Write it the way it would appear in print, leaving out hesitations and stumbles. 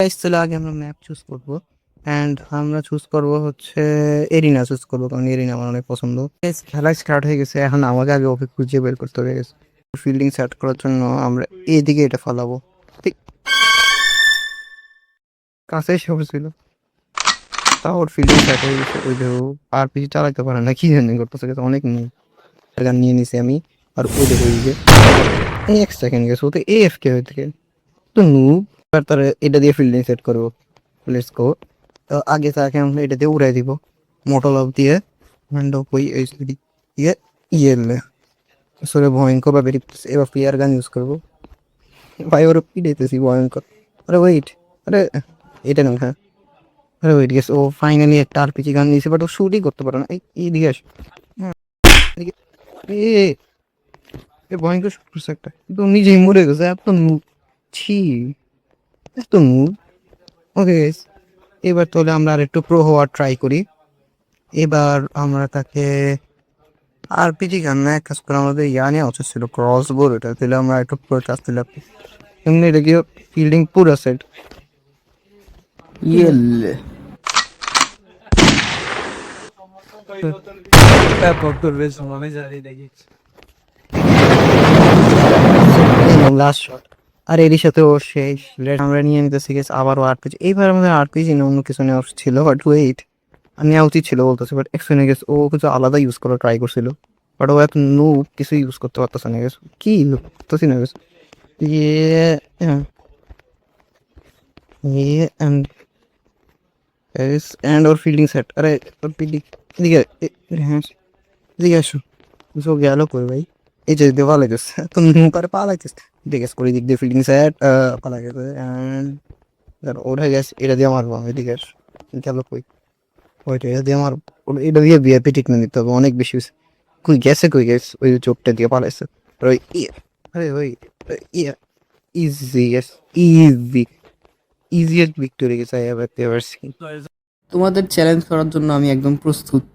Guys তাহলে আগে আমরা ম্যাপ চুজ করব এন্ড আমরা চুজ করব হচ্ছে এরিনা চুজ করব, কারণ এরিনা আমার অনেক পছন্দ। গাইস খেলা স্টার্ট হয়ে গেছে, এখন আমাকে আগে ওকে খুঁজে বের করতে হবে। গেছে ফিল্ডিং সেট করার জন্য আমরা এইদিকে এটা ফলাবো, ঠিক কাছে এসে ছিল। তাও ওর ফিল্ডিং সেট হয়ে গেছে, ওই যে আর পিছু চালাতে পারে না, কি জানি করতেছে, গেছে অনেক গান নিয়ে নিছি আমি। আর ও দেখো ওই যে এক সেকেন্ড গেছে, ও তো এএফকে হয়ে থেকে তো নুব। এবার তার এটা দিয়ে ফিল্ডিং সেট করবো। Let's go. আগে তাকে আমরা এটা দিয়ে উড়াই দিব মোটল অফ দিয়ে হ্যান্ড অফ ওই এইচডি দিয়ে ইয়েলে আসলে ভয়ঙ্কর বা বেরিয়ে। এবার ফিয়ার গান ইউজ করবো। ভাই ওর পিড়াইতেছি ভয়ঙ্কর। আরে ওয়েট, আরে এটা না, হ্যাঁ আরে ওয়েট গেছে, ও ফাইনালি একটা আরপিজি গান নিয়েছে, বাট ও শুটই করতে পারে না। এই দিকে আস। হ্যাঁ, এদিকে। এ এ ভয়ঙ্কর শুট করছে একটা, কিন্তু নিজেই মরে গেছে। এত নু ছি, এত নু। ওকে গাইস, এবার তাহলে আমরা আর একটু প্রো হওয়ার ট্রাই করি। এবার আমরা তাকে আরপিজি গান না, এক কাজ করে আমাদের ইয়া নেওয়া উচিত ছিল, ক্রস বোর। এটা তাহলে আমরা একটু প্রো চাষ দিলাম। এমনি এটা কি ফিল্ডিং পুরো সেট ইয়েলে লাস্ট শট। আর এরই সাথে ও শেষ। আমরা নিয়ে নিতেছি গেছে আবারও আরপিজি। এইবার আমাদের আরপিজি না অন্য কিছু নেওয়া ছিল, বাট ওয়েট নেওয়া উচিত ছিল বলতেছে, বাট এক্সপ্লেনে গেছে ও কিছু আলাদা ইউজ করার ট্রাই করছিল। বাট ও এত নুব কিছু ইউজ করতে পারতেছে না। গেছে কি করতেছি না গেছে ইয়ে ইয়ে এন্ড ওর ফিল্ডিং সেট। আরে ওর ফিল্ডিং এদিকে হ্যাঁ এদিকে আসো। বুঝো গেল কই ভাই? এই যে দিয়ে পালাইতেছে, তো নৌকারে পালাইতেছে। দেখে করে দিক দিয়ে ফিল্ডিং সেট পালাই গেছে। অ্যান্ড ওঠে গেছে, এটা দিয়ে মারবো আমি। এদিকে গেল কই? ওইটা এটা দিয়ে আমার, এটা দিয়ে বিএপি ট্রিটমেন্ট দিতে হবে, অনেক বেশি হয়েছে। কই গেছে, কই গেছে? ওই চোখটা দিয়ে পালাইছে। আর ওই আরে ওই ইয়ে ইজি, ইজি, ইজিয়েস্ট ভিক্টোরি গেছে আই হ্যাভ এভার সিন। তোমাদের চ্যালেঞ্জ করার জন্য আমি একদম প্রস্তুত।